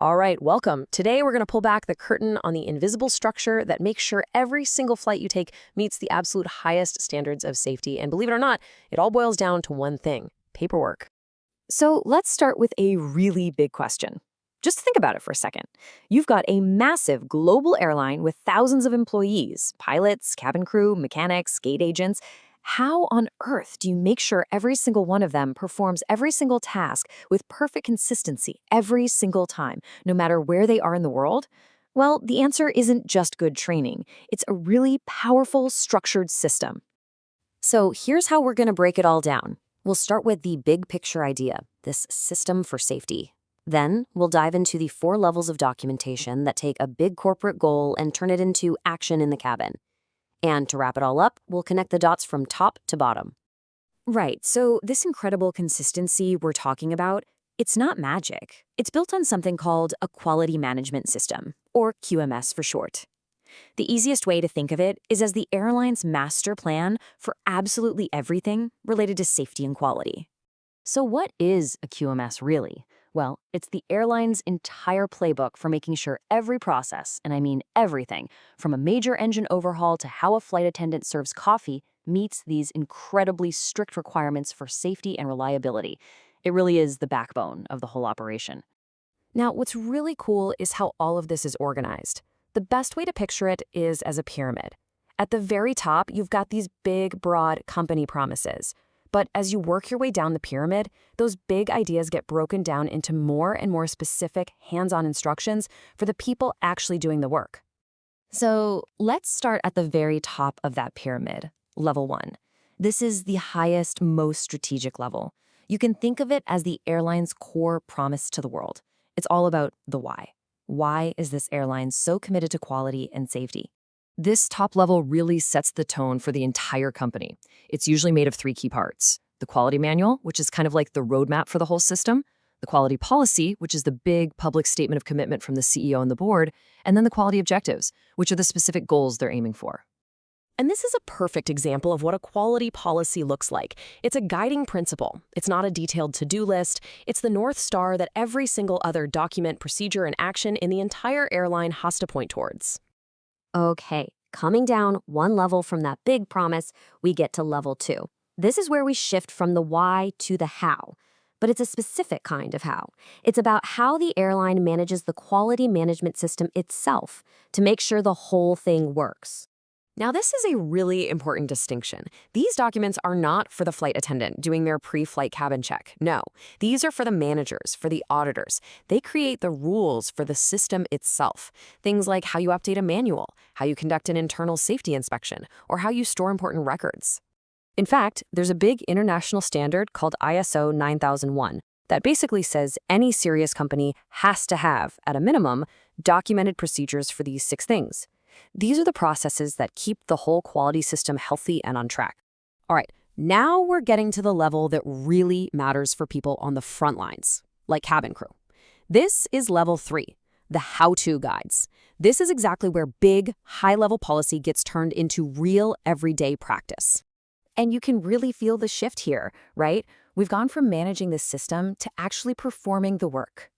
All right, welcome. Today we're going to pull back the curtain on the invisible structure that makes sure every single flight you take meets the absolute highest standards of safety. And believe it or not, it all boils down to one thing: paperwork. So let's start with a really big question. Just think about it for a second. You've got a massive global airline with thousands of employees, pilots, cabin crew, mechanics, gate agents. How on earth do you make sure every single one of them performs every single task with perfect consistency every single time, no matter where they are in the world? Well, the answer isn't just good training. It's a really powerful, structured system. So here's how we're going to break it all down. We'll start with the big picture idea, this system for safety. Then we'll dive into the 4 levels of documentation that take a big corporate goal and turn it into action in the cabin. And to wrap it all up, we'll connect the dots from top to bottom. Right, so this incredible consistency we're talking about, it's not magic. It's built on something called a quality management system, or QMS for short. The easiest way to think of it is as the airline's master plan for absolutely everything related to safety and quality. So what is a QMS really? Well, it's the airline's entire playbook for making sure every process, and I mean everything, from a major engine overhaul to how a flight attendant serves coffee, meets these incredibly strict requirements for safety and reliability. It really is the backbone of the whole operation. Now, what's really cool is how all of this is organized. The best way to picture it is as a pyramid. At the very top, you've got these big, broad company promises. But as you work your way down the pyramid, those big ideas get broken down into more and more specific hands-on instructions for the people actually doing the work. So let's start at the very top of that pyramid, level 1. This is the highest, most strategic level. You can think of it as the airline's core promise to the world. It's all about the why. Why is this airline so committed to quality and safety? This top level really sets the tone for the entire company. It's usually made of 3 key parts: the quality manual, which is kind of like the roadmap for the whole system, the quality policy, which is the big public statement of commitment from the CEO and the board, and then the quality objectives, which are the specific goals they're aiming for. And this is a perfect example of what a quality policy looks like. It's a guiding principle. It's not a detailed to-do list. It's the North Star that every single other document, procedure, and action in the entire airline has to point towards. Okay, coming down one level from that big promise, we get to level 2. This is where we shift from the why to the how. But it's a specific kind of how. It's about how the airline manages the quality management system itself to make sure the whole thing works. Now, this is a really important distinction. These documents are not for the flight attendant doing their pre-flight cabin check. No, these are for the managers, for the auditors. They create the rules for the system itself. Things like how you update a manual, how you conduct an internal safety inspection, or how you store important records. In fact, there's a big international standard called ISO 9001 that basically says any serious company has to have, at a minimum, documented procedures for these 6 things. These are the processes that keep the whole quality system healthy and on track. All right, now we're getting to the level that really matters for people on the front lines, like cabin crew. This is level 3, the how-to guides. This is exactly where big, high-level policy gets turned into real, everyday practice. And you can really feel the shift here, right? We've gone from managing the system to actually performing the work.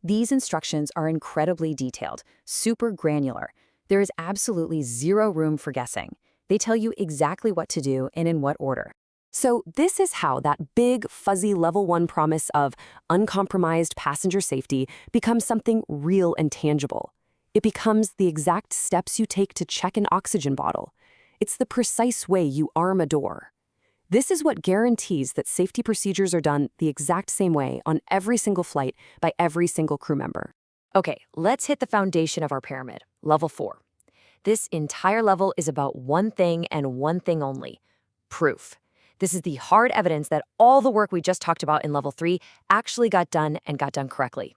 These instructions are incredibly detailed, super granular. There is absolutely zero room for guessing. They tell you exactly what to do and in what order. So this is how that big, fuzzy level 1 promise of uncompromised passenger safety becomes something real and tangible. It becomes the exact steps you take to check an oxygen bottle. It's the precise way you arm a door. This is what guarantees that safety procedures are done the exact same way on every single flight by every single crew member. Okay, let's hit the foundation of our pyramid, level 4. This entire level is about one thing and one thing only: proof. This is the hard evidence that all the work we just talked about in level 3 actually got done and got done correctly.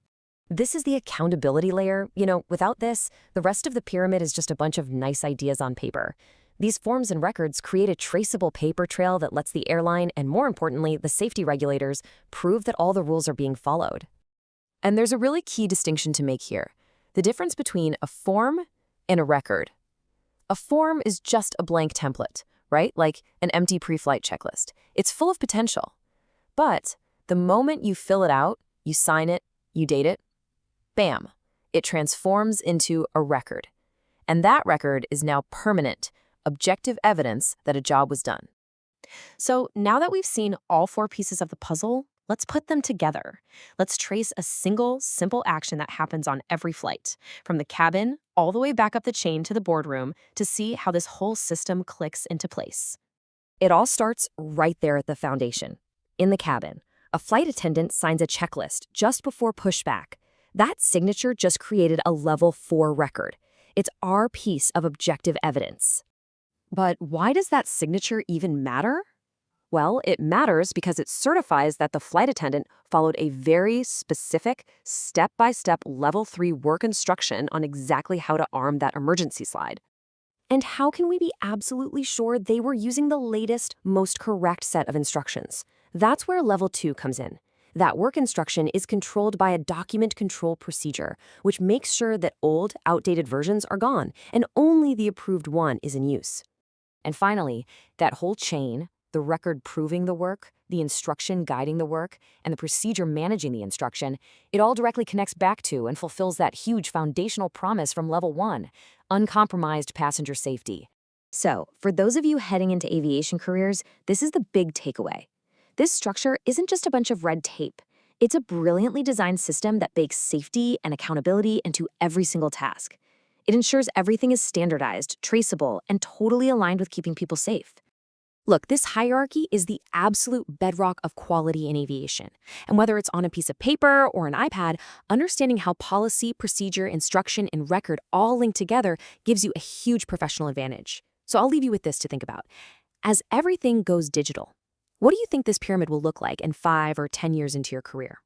This is the accountability layer. Without this, the rest of the pyramid is just a bunch of nice ideas on paper. These forms and records create a traceable paper trail that lets the airline, and more importantly, the safety regulators, prove that all the rules are being followed. And there's a really key distinction to make here: the difference between a form and a record. A form is just a blank template, right? Like an empty pre-flight checklist. It's full of potential. But the moment you fill it out, you sign it, you date it, bam, it transforms into a record. And that record is now permanent, objective evidence that a job was done. So now that we've seen all four pieces of the puzzle, let's put them together. Let's trace a single, simple action that happens on every flight, from the cabin all the way back up the chain to the boardroom, to see how this whole system clicks into place. It all starts right there at the foundation. In the cabin, a flight attendant signs a checklist just before pushback. That signature just created a level 4 record. It's our piece of objective evidence. But why does that signature even matter? Well, it matters because it certifies that the flight attendant followed a very specific, step-by-step level 3 work instruction on exactly how to arm that emergency slide. And how can we be absolutely sure they were using the latest, most correct set of instructions? That's where level 2 comes in. That work instruction is controlled by a document control procedure, which makes sure that old, outdated versions are gone and only the approved one is in use. And finally, that whole chain, the record proving the work, the instruction guiding the work, and the procedure managing the instruction, it all directly connects back to and fulfills that huge foundational promise from level 1, uncompromised passenger safety. So, for those of you heading into aviation careers, this is the big takeaway. This structure isn't just a bunch of red tape. It's a brilliantly designed system that bakes safety and accountability into every single task. It ensures everything is standardized, traceable, and totally aligned with keeping people safe. Look, this hierarchy is the absolute bedrock of quality in aviation. And whether it's on a piece of paper or an iPad, understanding how policy, procedure, instruction, and record all link together gives you a huge professional advantage. So I'll leave you with this to think about. As everything goes digital, what do you think this pyramid will look like in 5 or 10 years into your career?